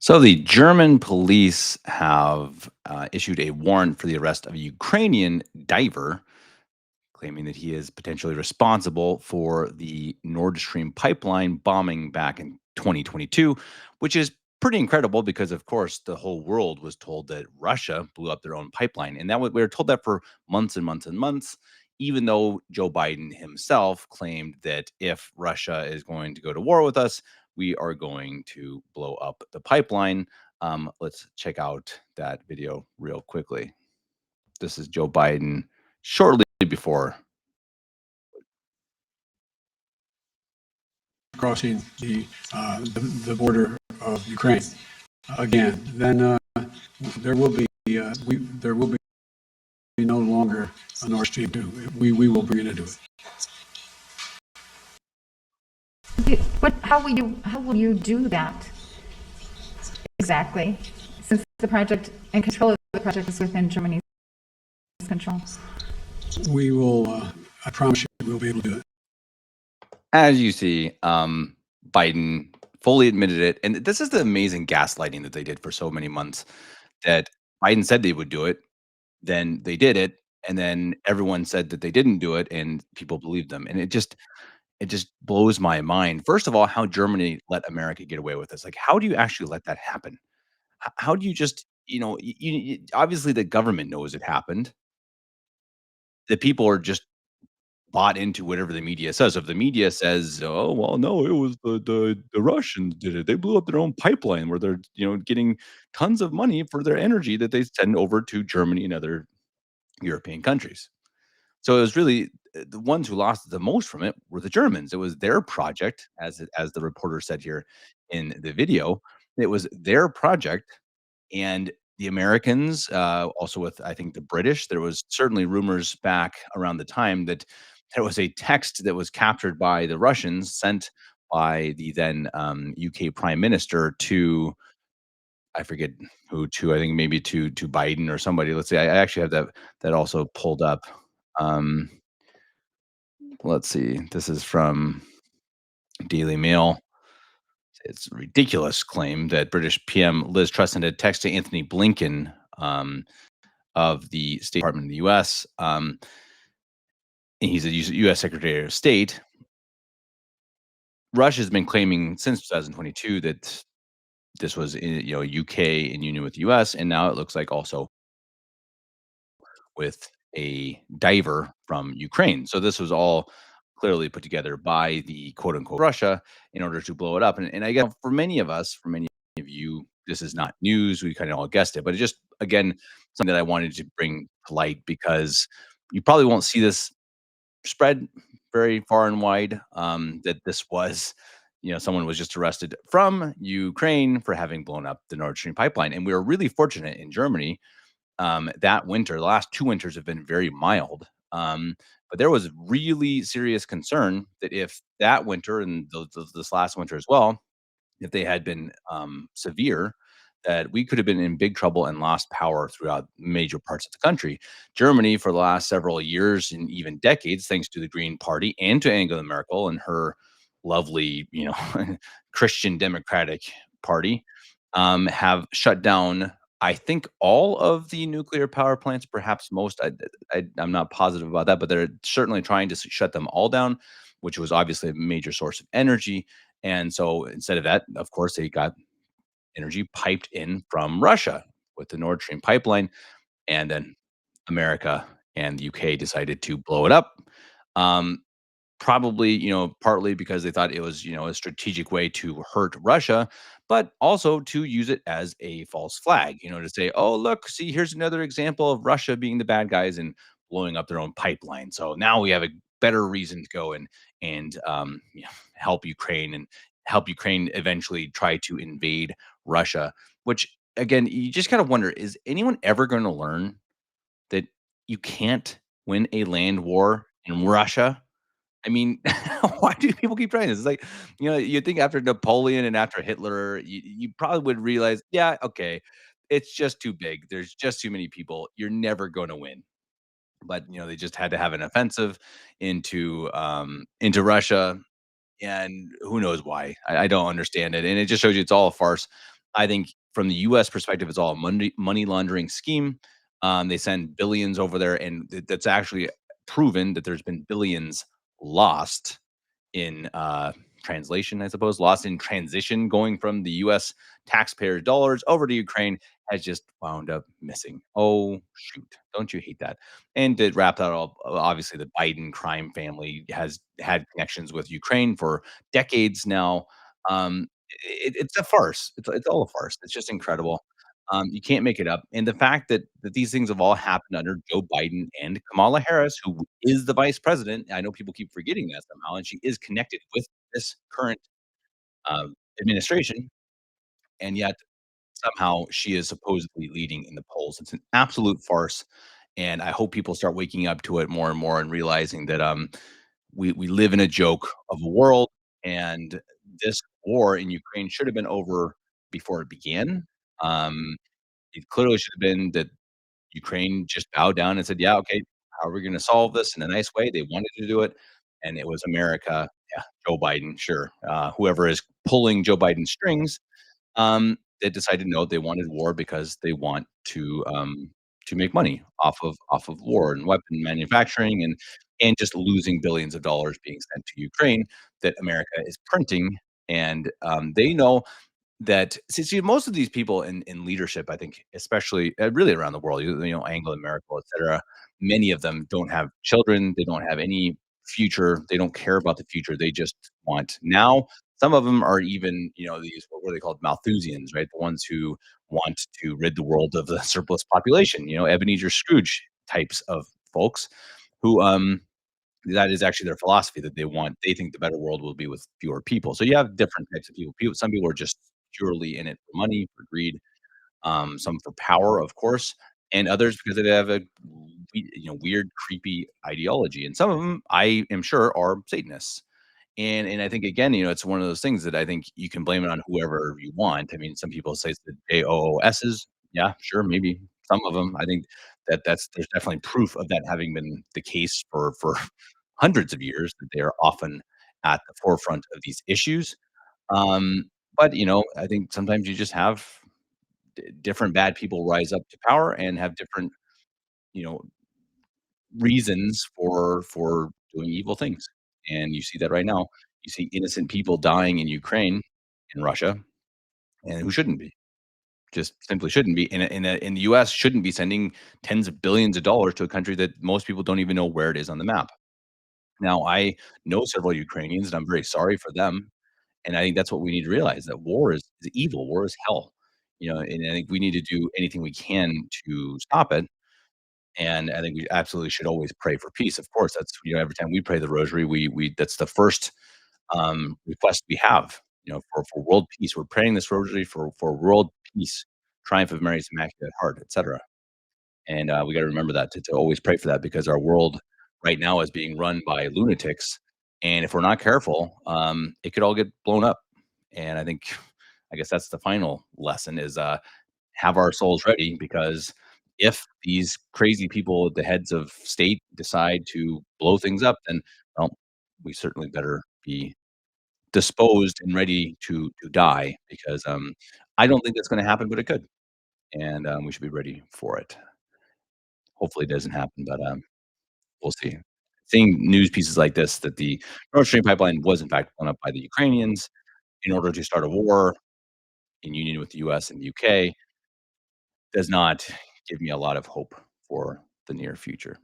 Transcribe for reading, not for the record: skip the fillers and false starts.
So the German police have issued a warrant for the arrest of a Ukrainian diver, claiming that he is potentially responsible for the Nordstream pipeline bombing back in 2022, which is pretty incredible because, of course, the whole world was told that Russia blew up their own pipeline, and we were told that for months and months and months. Even though Joe Biden himself claimed that if Russia is going to go to war with us, we are going to blow up the pipeline. Let's check out that video real quickly. This is Joe Biden shortly before. Crossing the border of Ukraine again, then there will be there will be no longer a Nord Stream 2. We will bring it into it. What? How will you do that exactly? Since the project and control of the project is within Germany's control. We will. I promise you, we'll be able to do it. As you see, Biden fully admitted it, and this is the amazing gaslighting that they did for so many months, that Biden said they would do it, then they did it, and then everyone said that they didn't do it, and people believed them, and it just blows my mind. First of all, how Germany let America get away with this. Like, how do you actually let that happen? How do you just, obviously the government knows it happened. The people are just bought into whatever the media says. If the media says, "Oh, well, no, it was the Russians did it. They blew up their own pipeline where they're, getting tons of money for their energy that they send over to Germany and other European countries." So it was really the ones who lost the most from it were the Germans. It was their project, as the reporter said here in the video. It was their project, and the Americans, also with, I think, the British. There was certainly rumors back around the time that there was a text that was captured by the Russians, sent by the then UK Prime Minister to, I forget who, to, I think maybe to Biden or somebody. Let's see. I actually have that also pulled up. Um, let's see. This is from Daily Mail. It's a ridiculous claim that British PM Liz Truss sent a text to Anthony Blinken, of the State Department in the U.S. And he's a U.S. Secretary of State. Russia's been claiming since 2022 that this was in, UK in union with the US, and now it looks like also with a diver from Ukraine. So this was all clearly put together by the quote unquote Russia in order to blow it up. And I guess for many of us, for many of you, this is not news. We kind of all guessed it, but it just, again, something that I wanted to bring to light because you probably won't see this spread very far and wide, that this was, someone was just arrested from Ukraine for having blown up the Nord Stream pipeline. And we were really fortunate in Germany, that winter. The last 2 winters have been very mild. But there was really serious concern that if that winter and this last winter as well, if they had been severe, that we could have been in big trouble and lost power throughout major parts of the country. Germany, for the last several years and even decades, thanks to the Green Party and to Angela Merkel and her lovely, Christian Democratic Party, have shut down, I think, all of the nuclear power plants, perhaps most. I'm not positive about that, but they're certainly trying to shut them all down, which was obviously a major source of energy. And so instead of that, of course, they got energy piped in from Russia with the Nord Stream pipeline, and then America and the UK decided to blow it up. Um, Probably, partly because they thought it was, a strategic way to hurt Russia, but also to use it as a false flag, to say, "Oh, look, see, here's another example of Russia being the bad guys and blowing up their own pipeline. So now we have a better reason to go and help Ukraine and help Ukraine eventually try to invade Russia." Which, again, you just kind of wonder: is anyone ever going to learn that you can't win a land war in Russia? I mean, why do people keep trying this? It's like, you think after Napoleon and after Hitler, you probably would realize, yeah, okay, it's just too big. There's just too many people. You're never going to win. But they just had to have an offensive into Russia, and who knows why? I don't understand it, and it just shows you it's all a farce. I think from the US perspective, it's all a money laundering scheme. They send billions over there, and that's actually proven that there's been billions lost in translation, I suppose, lost in transition going from the US taxpayer dollars over to Ukraine has just wound up missing. Oh, shoot. Don't you hate that? And to wrap that all, obviously, the Biden crime family has had connections with Ukraine for decades now. It's a farce. It's all a farce. It's just incredible. You can't make it up. And the fact that these things have all happened under Joe Biden and Kamala Harris, who is the vice president. I know people keep forgetting that somehow, and she is connected with this current administration, and yet somehow she is supposedly leading in the polls. It's an absolute farce, and I hope people start waking up to it more and more and realizing that we live in a joke of a world, and this war in Ukraine should have been over before it began. Um, it clearly should have been that Ukraine just bowed down and said, "Yeah, okay, how are we gonna solve this in a nice way?" They wanted to do it, and it was America, yeah, Joe Biden, sure, whoever is pulling Joe Biden's strings, they decided, no, they wanted war because they want to make money off of war and weapon manufacturing and just losing billions of dollars being sent to Ukraine that America is printing, and, they know that see, most of these people in leadership, I think, especially, really around the world, Angela Merkel, et cetera, many of them don't have children, they don't have any future, they don't care about the future, they just want now. Some of them are even, these what were they called? Malthusians, right? The ones who want to rid the world of the surplus population, Ebenezer Scrooge types of folks who, that is actually their philosophy that they think the better world will be with fewer people. So you have different types of people. Some people are just purely in it for money, for greed, some for power, of course, and others because they have a weird, creepy ideology. And some of them, I am sure, are Satanists. And I think again, it's one of those things that I think you can blame it on whoever you want. I mean, some people say it's the JOOSs. Yeah, sure, maybe some of them. I think there's definitely proof of that having been the case for hundreds of years, that they are often at the forefront of these issues. Um, but I think sometimes you just have different bad people rise up to power and have different, you know, reasons for doing evil things. And you see that right now. You see innocent people dying in Ukraine, in Russia, and who shouldn't be. Just simply shouldn't be. In the US shouldn't be sending tens of billions of dollars to a country that most people don't even know where it is on the map. Now, I know several Ukrainians, and I'm very sorry for them. And I think that's what we need to realize, that war is evil, war is hell. And I think we need to do anything we can to stop it. And I think we absolutely should always pray for peace. Of course, that's every time we pray the rosary, we that's the first request we have. For world peace, we're praying this rosary for world peace, triumph of Mary's Immaculate Heart, etc. And we got to remember that to always pray for that, because our world right now is being run by lunatics, and if we're not careful, it could all get blown up. And I guess that's the final lesson: is have our souls ready, because if these crazy people at the heads of state decide to blow things up, then, well, we certainly better be disposed and ready to die, because I don't think that's going to happen, but it could, and we should be ready for it. Hopefully, it doesn't happen, but we'll see. Seeing news pieces like this, that the Nord Stream pipeline was in fact blown up by the Ukrainians in order to start a war in union with the US and the UK, does not give me a lot of hope for the near future.